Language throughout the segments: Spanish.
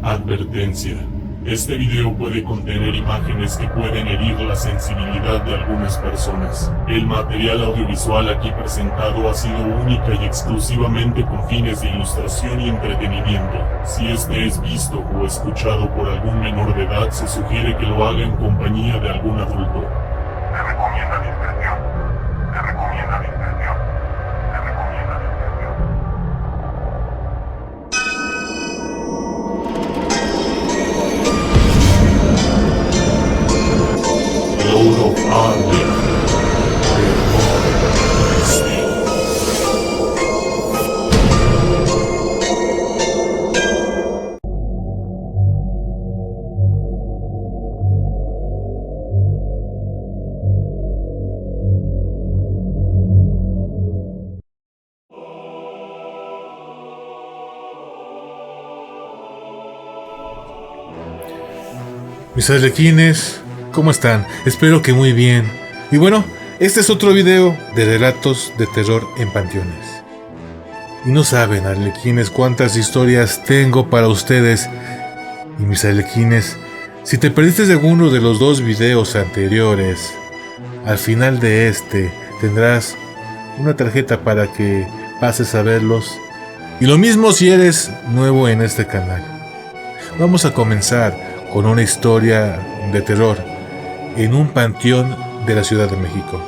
Advertencia. Este video puede contener imágenes que pueden herir la sensibilidad de algunas personas. El material audiovisual aquí presentado ha sido única y exclusivamente con fines de ilustración y entretenimiento. Si este es visto o escuchado por algún menor de edad, se sugiere que lo haga en compañía de algún adulto. Se recomienda discreción. Se recomienda discreción. Se recomienda discreción. Lord of Arden. Mis arlequines, ¿cómo están? Espero que muy bien. Y bueno, este es otro video de relatos de terror en panteones. Y no saben, arlequines, cuántas historias tengo para ustedes. Y mis arlequines, si te perdiste de alguno de los dos videos anteriores, al final de este tendrás una tarjeta para que pases a verlos. Y lo mismo si eres nuevo en este canal. Vamos a comenzar con una historia de terror en un panteón de la Ciudad de México.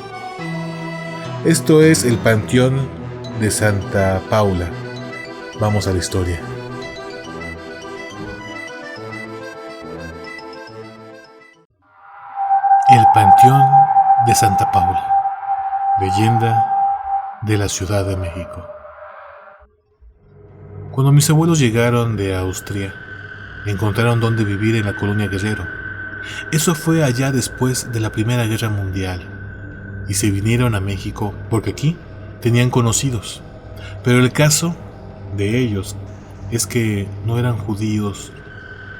Esto es el Panteón de Santa Paula. Vamos a la historia. El Panteón de Santa Paula, leyenda de la Ciudad de México. Cuando mis abuelos llegaron de Austria, encontraron dónde vivir en la colonia Guerrero. Eso fue allá después de la Primera Guerra Mundial, y se vinieron a México porque aquí tenían conocidos. Pero el caso de ellos es que no eran judíos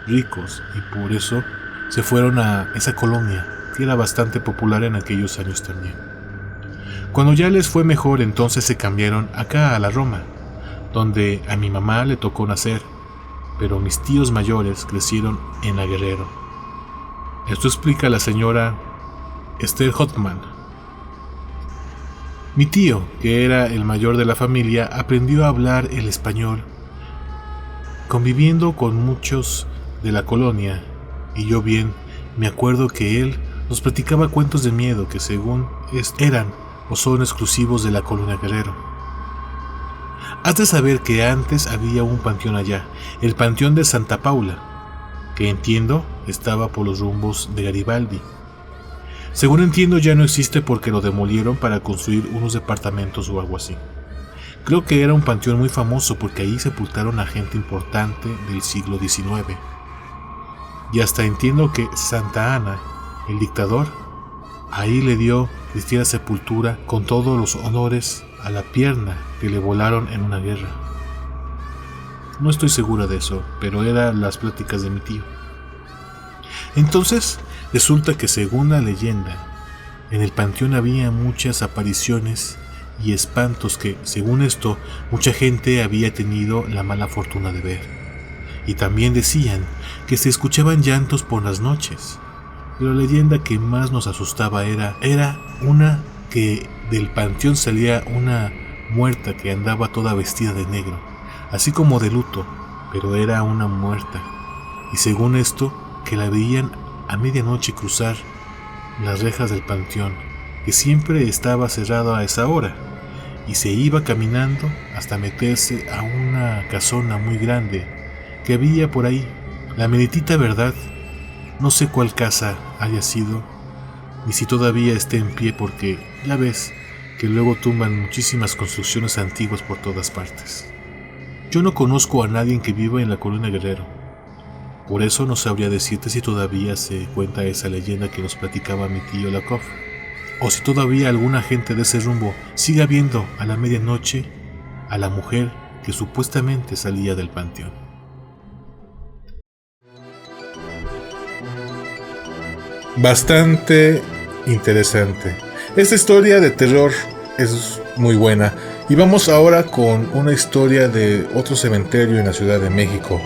ricos y por eso se fueron a esa colonia que era bastante popular en aquellos años también. Cuando ya les fue mejor, entonces se cambiaron acá a la Roma, donde a mi mamá le tocó nacer, pero mis tíos mayores crecieron en la Guerrero. Esto explica la señora Esther Hotman. Mi tío, que era el mayor de la familia, aprendió a hablar el español, conviviendo con muchos de la colonia, y yo bien me acuerdo que él nos platicaba cuentos de miedo que según eran o son exclusivos de la colonia Guerrero. Has de saber que antes había un panteón allá, el Panteón de Santa Paula, que entiendo estaba por los rumbos de Garibaldi. Según entiendo ya no existe porque lo demolieron para construir unos departamentos o algo así. Creo que era un panteón muy famoso porque ahí sepultaron a gente importante del siglo XIX. Y hasta entiendo que Santa Ana, el dictador, ahí le dio cristiana sepultura con todos los honores a la pierna que le volaron en una guerra. No estoy segura de eso, pero eran las pláticas de mi tío. Entonces, resulta que según la leyenda, en el panteón había muchas apariciones y espantos que, según esto, mucha gente había tenido la mala fortuna de ver. Y también decían que se escuchaban llantos por las noches. Pero la leyenda que más nos asustaba era una que del panteón salía una muerta que andaba toda vestida de negro, así como de luto, pero era una muerta. Y según esto, que la veían a medianoche cruzar las rejas del panteón, que siempre estaba cerrado a esa hora, y se iba caminando hasta meterse a una casona muy grande que había por ahí. La meritita verdad, no sé cuál casa haya sido, ni si todavía esté en pie, porque ya ves que luego tumban muchísimas construcciones antiguas por todas partes. Yo no conozco a nadie que viva en la colonia Guerrero, por eso no sabría decirte si todavía se cuenta esa leyenda que nos platicaba mi tío Lakov, o si todavía alguna gente de ese rumbo siga viendo a la medianoche a la mujer que supuestamente salía del panteón. Bastante interesante. Esta historia de terror es muy buena. Y vamos ahora con una historia de otro cementerio en la Ciudad de México.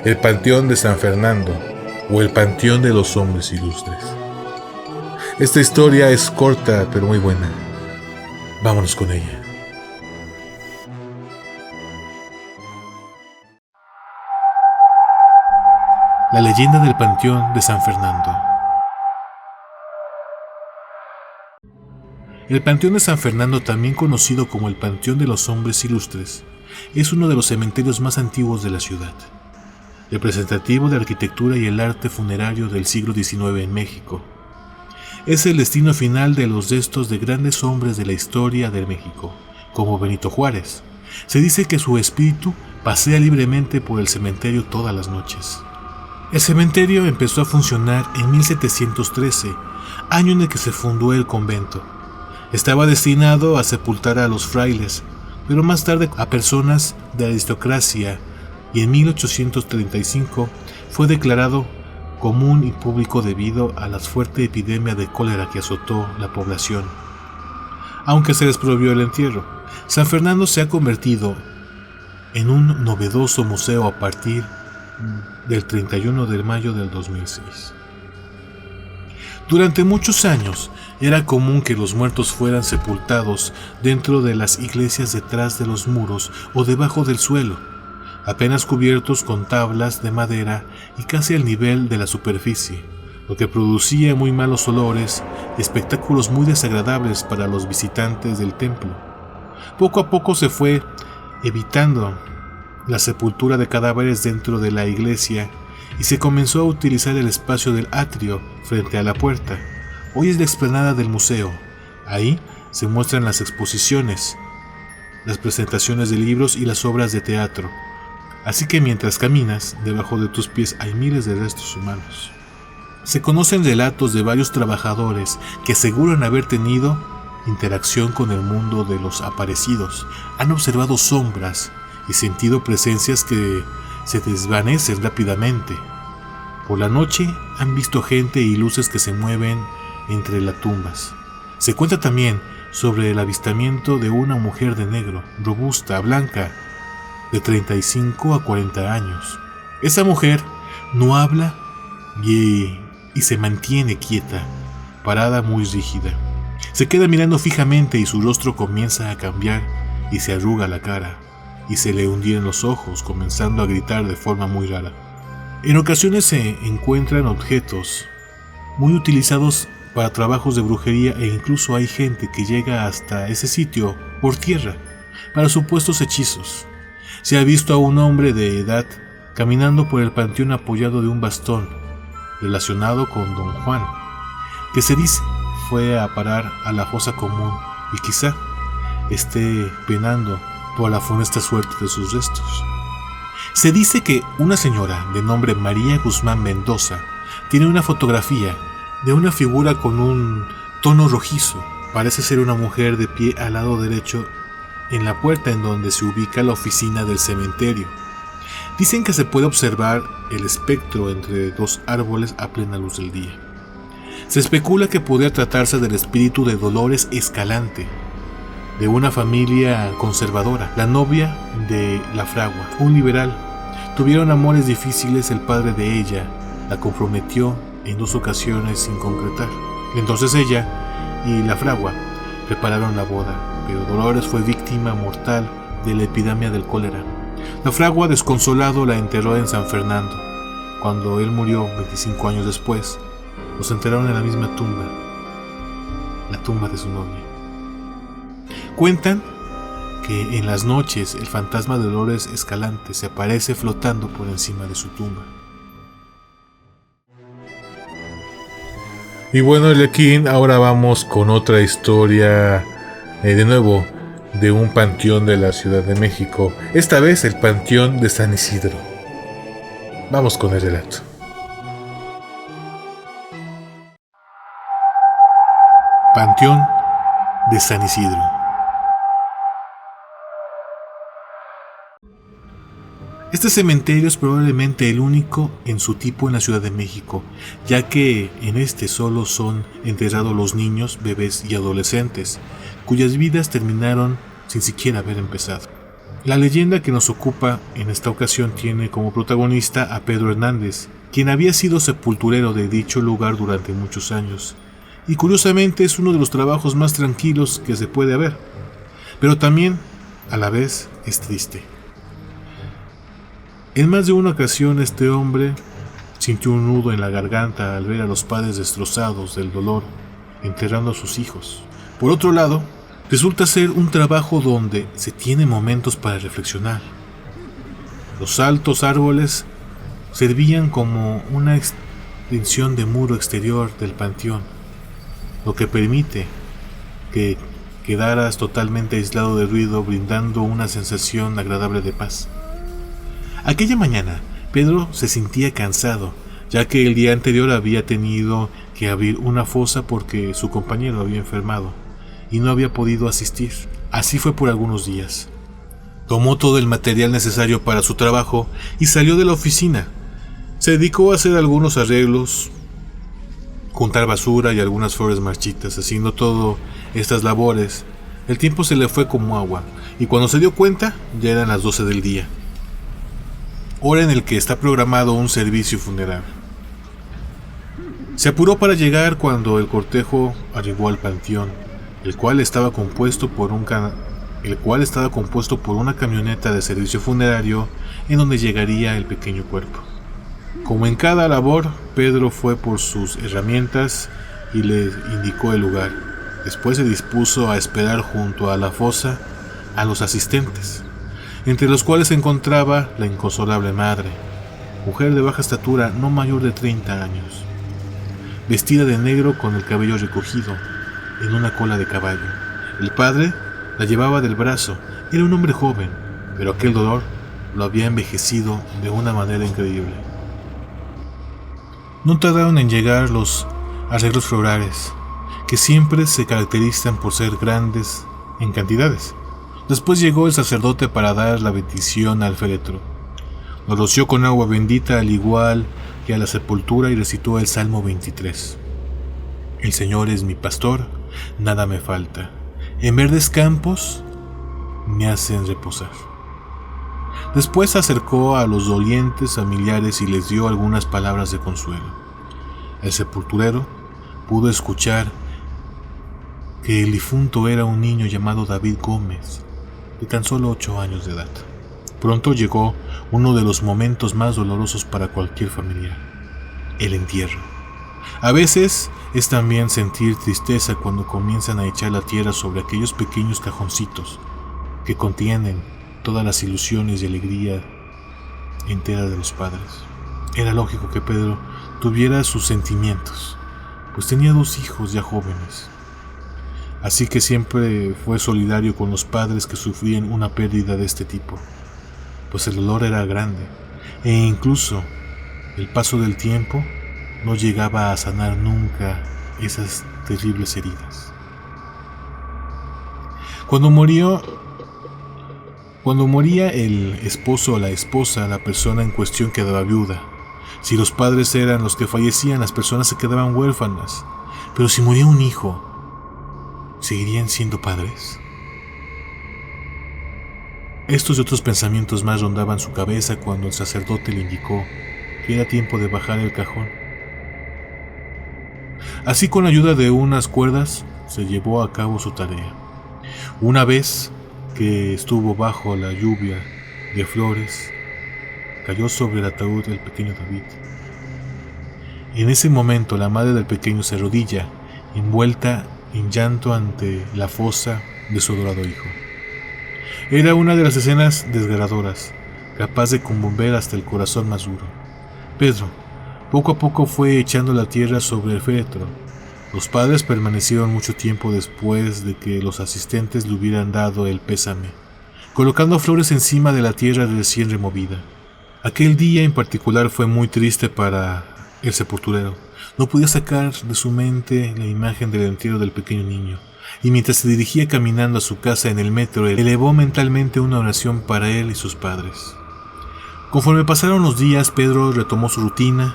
el Panteón de San Fernando o el Panteón de los Hombres Ilustres. Esta historia es corta pero muy buena. Vámonos con ella. La leyenda del Panteón de San Fernando. El Panteón de San Fernando, también conocido como el Panteón de los Hombres Ilustres, es uno de los cementerios más antiguos de la ciudad, representativo de la arquitectura y el arte funerario del siglo XIX en México. Es el destino final de los restos de grandes hombres de la historia de México, como Benito Juárez. Se dice que su espíritu pasea libremente por el cementerio todas las noches. El cementerio empezó a funcionar en 1713, año en el que se fundó el convento. Estaba destinado a sepultar a los frailes, pero más tarde a personas de la aristocracia, y en 1835 fue declarado común y público debido a la fuerte epidemia de cólera que azotó la población. Aunque se les prohibió el entierro, San Fernando se ha convertido en un novedoso museo a partir del 31 de mayo del 2006. Durante muchos años era común que los muertos fueran sepultados dentro de las iglesias, detrás de los muros o debajo del suelo, apenas cubiertos con tablas de madera y casi al nivel de la superficie, lo que producía muy malos olores y espectáculos muy desagradables para los visitantes del templo. Poco a poco se fue evitando la sepultura de cadáveres dentro de la iglesia y se comenzó a utilizar el espacio del atrio frente a la puerta. Hoy es la explanada del museo. Ahí se muestran las exposiciones, las presentaciones de libros y las obras de teatro. Así que mientras caminas, debajo de tus pies hay miles de restos humanos. Se conocen relatos de varios trabajadores que aseguran haber tenido interacción con el mundo de los aparecidos. Han observado sombras y sentido presencias que se desvanecen rápidamente. Por la noche han visto gente y luces que se mueven entre las tumbas. Se cuenta también sobre el avistamiento de una mujer de negro, robusta, blanca, de 35 a 40 años. Esa mujer no habla y se mantiene quieta, parada muy rígida. Se queda mirando fijamente y su rostro comienza a cambiar y se arruga la cara y se le hundían los ojos, comenzando a gritar de forma muy rara. En ocasiones se encuentran objetos muy utilizados para trabajos de brujería e incluso hay gente que llega hasta ese sitio por tierra para supuestos hechizos. Se ha visto a un hombre de edad caminando por el panteón apoyado de un bastón relacionado con Don Juan, que se dice fue a parar a la fosa común y quizá esté penando por la funesta suerte de sus restos. Se dice que una señora de nombre María Guzmán Mendoza tiene una fotografía de una figura con un tono rojizo. Parece ser una mujer de pie al lado derecho en la puerta en donde se ubica la oficina del cementerio. Dicen que se puede observar el espectro entre dos árboles a plena luz del día. Se especula que podría tratarse del espíritu de Dolores Escalante, de una familia conservadora, la novia de La Fragua, un liberal. Tuvieron amores difíciles, el padre de ella la comprometió en 2 ocasiones sin concretar. Entonces ella y La Fragua prepararon la boda, pero Dolores fue víctima mortal de la epidemia del cólera. La Fragua, desconsolado, la enterró en San Fernando. Cuando él murió 25 años después, los enterraron en la misma tumba, la tumba de su novia. Cuentan que en las noches el fantasma de Dolores Escalante se aparece flotando por encima de su tumba. Y bueno, Lequín, ahora vamos con otra historia, de nuevo, de un panteón de la Ciudad de México. Esta vez el Panteón de San Isidro. Vamos con el relato. Panteón de San Isidro. Este cementerio es probablemente el único en su tipo en la Ciudad de México, ya que en este solo son enterrados los niños, bebés y adolescentes, cuyas vidas terminaron sin siquiera haber empezado. La leyenda que nos ocupa en esta ocasión tiene como protagonista a Pedro Hernández, quien había sido sepulturero de dicho lugar durante muchos años, y curiosamente es uno de los trabajos más tranquilos que se puede haber, pero también a la vez es triste. En más de una ocasión este hombre sintió un nudo en la garganta al ver a los padres destrozados del dolor enterrando a sus hijos. Por otro lado, resulta ser un trabajo donde se tiene momentos para reflexionar. Los altos árboles servían como una extensión de muro exterior del panteón, lo que permite que quedaras totalmente aislado del ruido, brindando una sensación agradable de paz. Aquella mañana, Pedro se sentía cansado, ya que el día anterior había tenido que abrir una fosa porque su compañero había enfermado y no había podido asistir. Así fue por algunos días. Tomó todo el material necesario para su trabajo y salió de la oficina. Se dedicó a hacer algunos arreglos, juntar basura y algunas flores marchitas. Haciendo todas estas labores, el tiempo se le fue como agua, y cuando se dio cuenta, ya eran las 12 del día, hora en el que está programado un servicio funeral. Se apuró para llegar cuando el cortejo arribó al panteón, el cual estaba compuesto por una camioneta de servicio funerario en donde llegaría el pequeño cuerpo. Como en cada labor, Pedro fue por sus herramientas y le indicó el lugar. Después se dispuso a esperar junto a la fosa a los asistentes, entre los cuales se encontraba la inconsolable madre, mujer de baja estatura, no mayor de 30 años, vestida de negro con el cabello recogido en una cola de caballo. El padre la llevaba del brazo. Era un hombre joven, pero aquel dolor lo había envejecido de una manera increíble. No tardaron en llegar los arreglos florales, que siempre se caracterizan por ser grandes en cantidades. Después llegó el sacerdote para dar la bendición al féretro. Lo roció con agua bendita al igual que a la sepultura y recitó el Salmo 23. El Señor es mi pastor, nada me falta. En verdes campos me hacen reposar. Después se acercó a los dolientes familiares y les dio algunas palabras de consuelo. El sepulturero pudo escuchar que el difunto era un niño llamado David Gómez, de tan solo 8 años de edad. Pronto llegó uno de los momentos más dolorosos para cualquier familiar: el entierro. A veces es también sentir tristeza cuando comienzan a echar la tierra sobre aquellos pequeños cajoncitos que contienen todas las ilusiones y alegría entera de los padres. Era lógico que Pedro tuviera sus sentimientos, pues tenía 2 hijos ya jóvenes. Así que siempre fue solidario con los padres que sufrían una pérdida de este tipo, pues el dolor era grande, e incluso el paso del tiempo no llegaba a sanar nunca esas terribles heridas. Cuando moría el esposo o la esposa, la persona en cuestión quedaba viuda. Si los padres eran los que fallecían, las personas se quedaban huérfanas. Pero si moría un hijo, ¿seguirían siendo padres? Estos y otros pensamientos más rondaban su cabeza cuando el sacerdote le indicó que era tiempo de bajar el cajón. Así, con la ayuda de unas cuerdas, se llevó a cabo su tarea. Una vez que estuvo bajo la lluvia de flores, cayó sobre el ataúd del pequeño David. En ese momento, la madre del pequeño se arrodilla, envuelta en llanto ante la fosa de su adorado hijo. Era una de las escenas desgarradoras, capaz de conmover hasta el corazón más duro. Pedro poco a poco fue echando la tierra sobre el féretro. Los padres permanecieron mucho tiempo después de que los asistentes le hubieran dado el pésame, colocando flores encima de la tierra recién removida. Aquel día en particular fue muy triste para el sepulturero. No podía sacar de su mente la imagen del entierro del pequeño niño, y mientras se dirigía caminando a su casa en el metro, elevó mentalmente una oración para él y sus padres. Conforme pasaron los días, Pedro retomó su rutina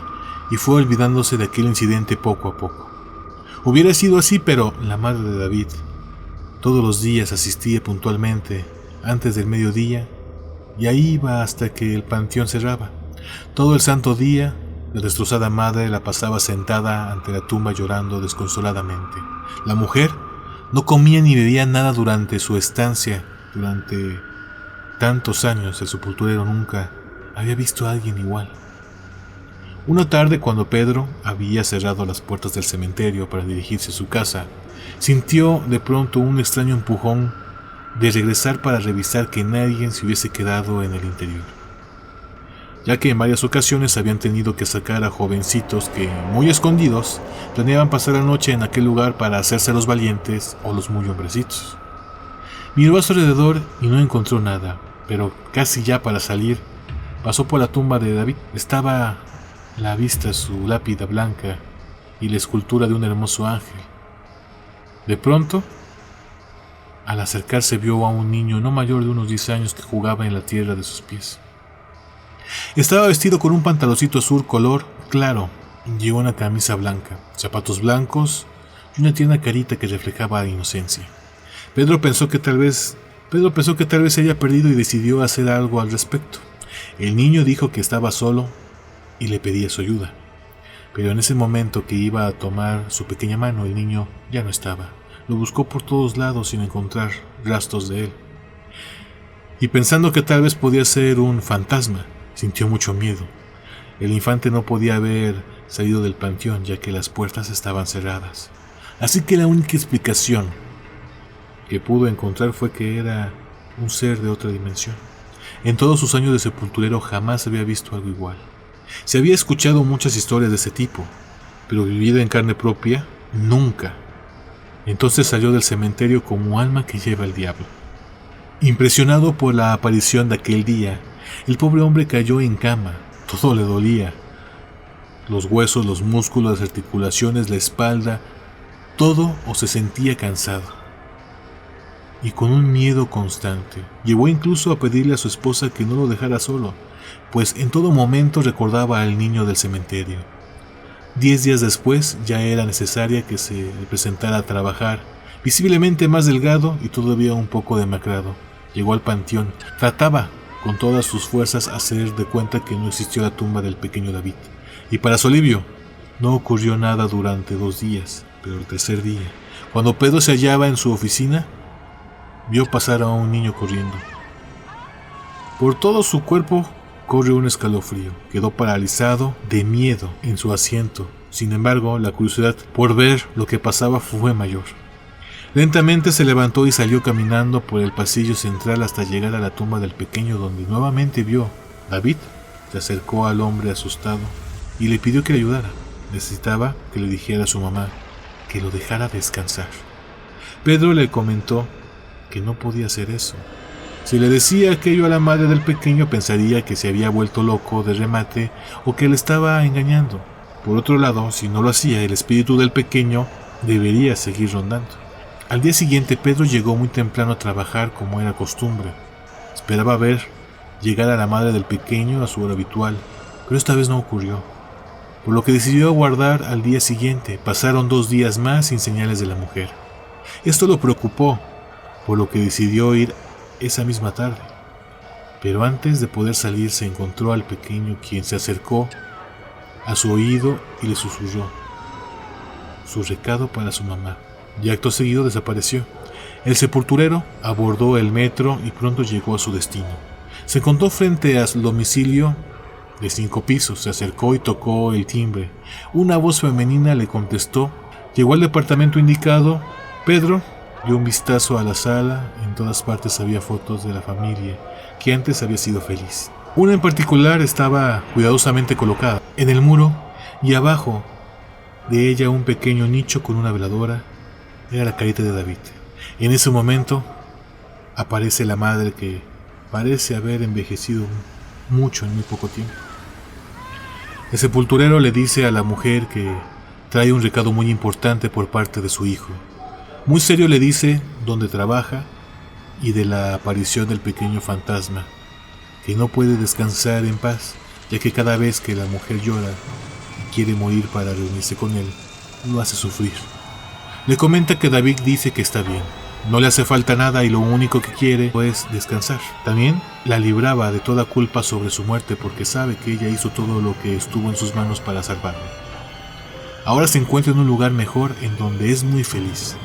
y fue olvidándose de aquel incidente poco a poco. Hubiera sido así, pero la madre de David todos los días asistía puntualmente antes del mediodía y ahí iba hasta que el panteón cerraba. Todo el santo día, la destrozada madre la pasaba sentada ante la tumba llorando desconsoladamente. La mujer no comía ni bebía nada durante su estancia. Durante tantos años el sepulturero nunca había visto a alguien igual. Una tarde, cuando Pedro había cerrado las puertas del cementerio para dirigirse a su casa, sintió de pronto un extraño empujón de regresar para revisar que nadie se hubiese quedado en el interior, ya que en varias ocasiones habían tenido que sacar a jovencitos que, muy escondidos, planeaban pasar la noche en aquel lugar para hacerse los valientes o los muy hombrecitos. Miró a su alrededor y no encontró nada, pero casi ya para salir, pasó por la tumba de David. Estaba a la vista su lápida blanca y la escultura de un hermoso ángel. De pronto, al acercarse vio a un niño no mayor de unos 10 años que jugaba en la tierra de sus pies. Estaba vestido con un pantaloncito azul color claro, y una camisa blanca, zapatos blancos y una tierna carita que reflejaba inocencia. Pedro pensó que tal vez se haya perdido y decidió hacer algo al respecto. El niño dijo que estaba solo y le pedía su ayuda. Pero en ese momento que iba a tomar su pequeña mano, el niño ya no estaba. Lo buscó por todos lados sin encontrar rastros de él. Y pensando que tal vez podía ser un fantasma, sintió mucho miedo. El infante no podía haber salido del panteón, ya que las puertas estaban cerradas. Así que la única explicación que pudo encontrar fue que era un ser de otra dimensión. En todos sus años de sepulturero jamás había visto algo igual. Se había escuchado muchas historias de ese tipo, pero vivido en carne propia, nunca. Entonces salió del cementerio como alma que lleva el diablo. Impresionado por la aparición de aquel día, el pobre hombre cayó en cama. Todo le dolía. Los huesos, los músculos, las articulaciones, la espalda, todo o se sentía cansado. Y con un miedo constante, llegó incluso a pedirle a su esposa que no lo dejara solo, pues en todo momento recordaba al niño del cementerio. 10 días después ya era necesaria que se presentara a trabajar, visiblemente más delgado y todavía un poco demacrado. Llegó al panteón, trataba con todas sus fuerzas hacer de cuenta que no existió la tumba del pequeño David. Y para su alivio, no ocurrió nada durante 2 días, pero el tercer día, cuando Pedro se hallaba en su oficina, vio pasar a un niño corriendo. Por todo su cuerpo corrió un escalofrío. Quedó paralizado de miedo en su asiento. Sin embargo, la curiosidad por ver lo que pasaba fue mayor. Lentamente se levantó y salió caminando por el pasillo central hasta llegar a la tumba del pequeño, donde nuevamente vio. David se acercó al hombre asustado y le pidió que le ayudara. Necesitaba que le dijera a su mamá que lo dejara descansar. Pedro le comentó que no podía hacer eso. Si le decía aquello a la madre del pequeño, pensaría que se había vuelto loco de remate o que le estaba engañando. Por otro lado, si no lo hacía, el espíritu del pequeño debería seguir rondando. Al día siguiente, Pedro llegó muy temprano a trabajar como era costumbre. Esperaba ver llegar a la madre del pequeño a su hora habitual, pero esta vez no ocurrió, por lo que decidió aguardar al día siguiente. Pasaron 2 días más sin señales de la mujer. Esto lo preocupó, por lo que decidió ir esa misma tarde. Pero antes de poder salir se encontró al pequeño, quien se acercó a su oído y le susurró su recado para su mamá, y acto seguido desapareció. El sepulturero abordó el metro y pronto llegó a su destino. Se encontró frente al domicilio de 5 pisos, se acercó y tocó el timbre. Una voz femenina le contestó. Llegó al departamento indicado. Pedro dio un vistazo a la sala. En todas partes había fotos de la familia que antes había sido feliz. Una en particular estaba cuidadosamente colocada en el muro y abajo de ella un pequeño nicho con una veladora. Era la carita de David. En ese momento aparece la madre, que parece haber envejecido mucho en muy poco tiempo. El sepulturero le dice a la mujer que trae un recado muy importante por parte de su hijo. Muy serio le dice dónde trabaja y de la aparición del pequeño fantasma, que no puede descansar en paz, ya que cada vez que la mujer llora y quiere morir para reunirse con él, lo hace sufrir. Le comenta que David dice que está bien, No le hace falta nada y lo único que quiere es descansar. También la libraba de toda culpa sobre su muerte porque sabe que ella hizo todo lo que estuvo en sus manos para salvarlo. Ahora se encuentra en un lugar mejor en donde es muy feliz.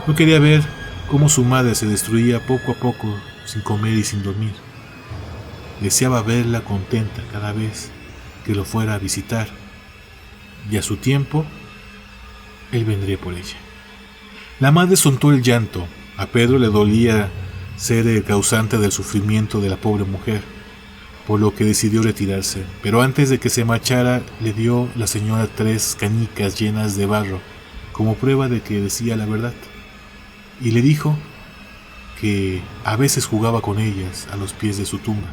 No quería ver cómo su madre se destruía poco a poco sin comer y sin dormir. Deseaba verla contenta cada vez que lo fuera a visitar y a su tiempo él vendría por ella. La madre soltó el llanto. A Pedro le dolía ser el causante del sufrimiento de la pobre mujer, por lo que decidió retirarse. Pero antes de que se marchara, le dio la señora 3 canicas llenas de barro, como prueba de que decía la verdad. Y le dijo que a veces jugaba con ellas a los pies de su tumba.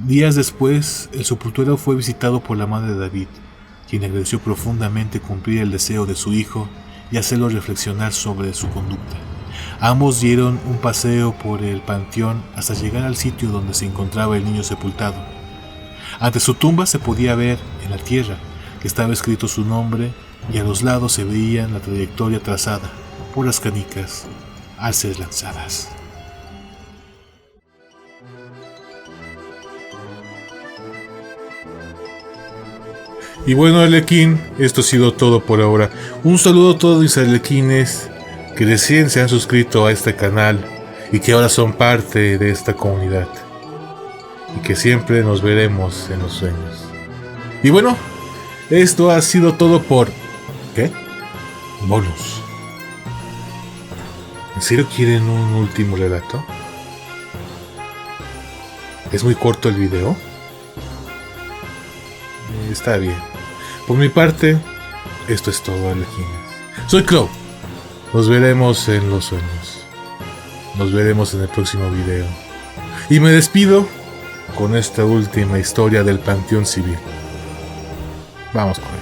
Días después, el sepulturero fue visitado por la madre de David, quien agradeció profundamente cumplir el deseo de su hijo y hacerlo reflexionar sobre su conducta. Ambos dieron un paseo por el panteón hasta llegar al sitio donde se encontraba el niño sepultado. Ante su tumba se podía ver en la tierra que estaba escrito su nombre y a los lados se veía la trayectoria trazada por las canicas al ser lanzadas. Y bueno, Arlequín, esto ha sido todo por ahora. Un saludo a todos mis arlequines que recién se han suscrito a este canal y que ahora son parte de esta comunidad. Y que siempre nos veremos en los sueños. Y bueno, esto ha sido todo por... ¿qué? Bonus. ¿En serio quieren un último relato? ¿Es muy corto el video? Está bien. Por mi parte, esto es todo, arlequines. Soy Crow. Nos veremos en los sueños. Nos veremos en el próximo video. Y me despido con esta última historia del Panteón Civil. Vamos con ello.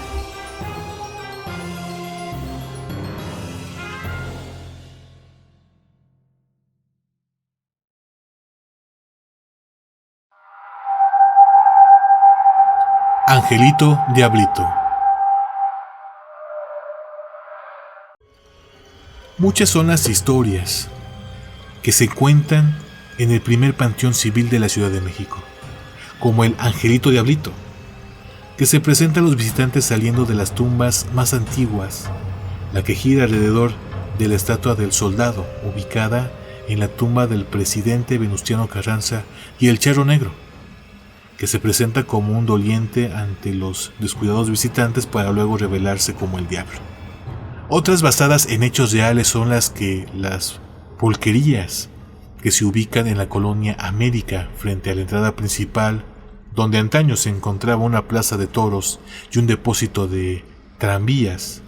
Angelito Diablito. Muchas son las historias que se cuentan en el primer panteón civil de la Ciudad de México, como el Angelito Diablito, que se presenta a los visitantes saliendo de las tumbas más antiguas, la que gira alrededor de la estatua del soldado, ubicada en la tumba del presidente Venustiano Carranza, y el Charro Negro, que se presenta como un doliente ante los descuidados visitantes para luego revelarse como el diablo. Otras basadas en hechos reales son las pulquerías que se ubican en la colonia América frente a la entrada principal, donde antaño se encontraba una plaza de toros y un depósito de tranvías,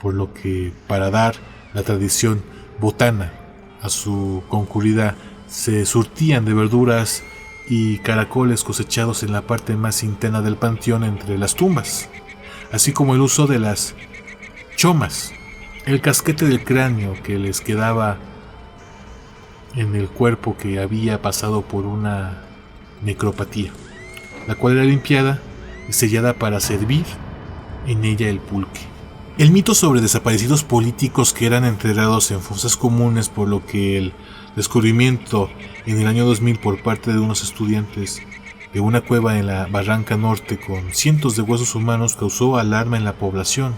por lo que para dar la tradición botana a su concurrida se surtían de verduras y caracoles cosechados en la parte más interna del panteón entre las tumbas, así como el uso de las chomas, el casquete del cráneo que les quedaba en el cuerpo que había pasado por una necropatía, la cual era limpiada y sellada para servir en ella el pulque. El mito sobre desaparecidos políticos que eran enterrados en fosas comunes, por lo que el descubrimiento en el año 2000 por parte de unos estudiantes de una cueva en la Barranca Norte con cientos de huesos humanos causó alarma en la población,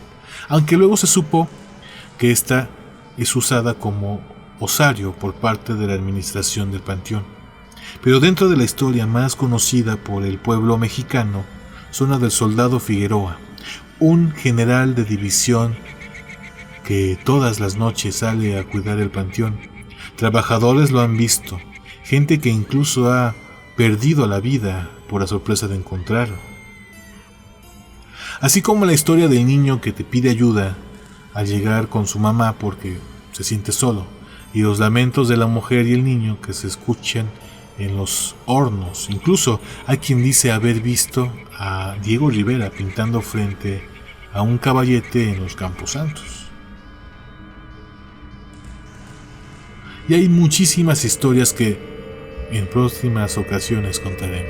aunque luego se supo que esta es usada como osario por parte de la administración del panteón. Pero dentro de la historia más conocida por el pueblo mexicano son la del soldado Figueroa, un general de división que todas las noches sale a cuidar el panteón. Trabajadores lo han visto, gente que incluso ha perdido la vida por la sorpresa de encontrarlo. Así como la historia del niño que te pide ayuda al llegar con su mamá porque se siente solo, y los lamentos de la mujer y el niño que se escuchan en los hornos. Incluso hay quien dice haber visto a Diego Rivera pintando frente a un caballete en los Camposantos. Y hay muchísimas historias que en próximas ocasiones contaremos.